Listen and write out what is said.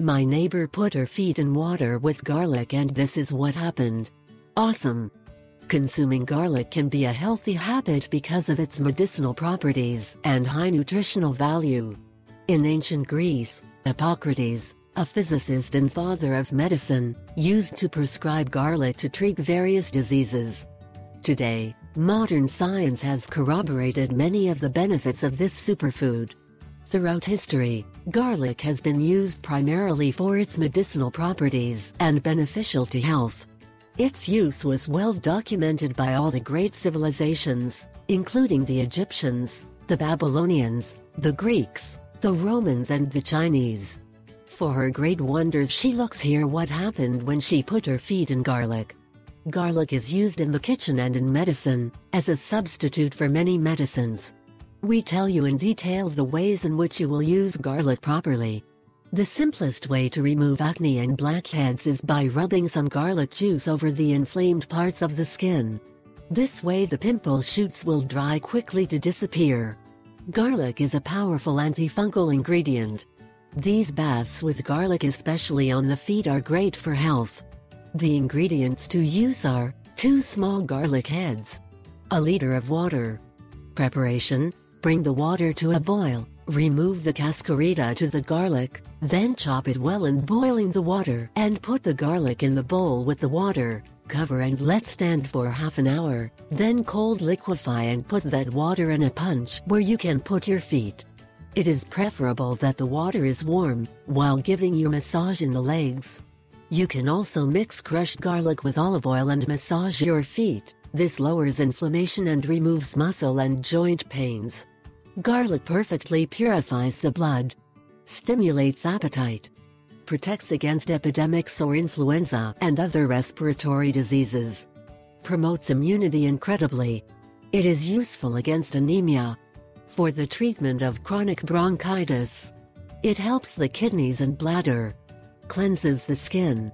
My neighbor put her feet in water with garlic and this is what happened. Awesome! Consuming garlic can be a healthy habit because of its medicinal properties and high nutritional value. In ancient Greece, Hippocrates, a physicist and father of medicine, used to prescribe garlic to treat various diseases. Today, modern science has corroborated many of the benefits of this superfood. Throughout history, garlic has been used primarily for its medicinal properties and beneficial to health. Its use was well documented by all the great civilizations, including the Egyptians, the Babylonians, the Greeks, the Romans and the Chinese. For her great wonders she looks here what happened when she put her feet in garlic. Garlic is used in the kitchen and in medicine, as a substitute for many medicines. We tell you in detail the ways in which you will use garlic properly. The simplest way to remove acne and blackheads is by rubbing some garlic juice over the inflamed parts of the skin. This way the pimple shoots will dry quickly to disappear. Garlic is a powerful antifungal ingredient. These baths with garlic especially on the feet are great for health. The ingredients to use are 2 small garlic heads, a liter of water. Preparation: bring the water to a boil, remove the cascarita to the garlic, then chop it well in boiling the water and put the garlic in the bowl with the water, cover and let stand for half an hour, then cold liquefy and put that water in a punch where you can put your feet. It is preferable that the water is warm, while giving you massage in the legs. You can also mix crushed garlic with olive oil and massage your feet. This lowers inflammation and removes muscle and joint pains. Garlic perfectly purifies the blood, stimulates appetite, protects against epidemics or influenza and other respiratory diseases, promotes immunity incredibly. It is useful against anemia, for the treatment of chronic bronchitis. It helps the kidneys and bladder, cleanses the skin,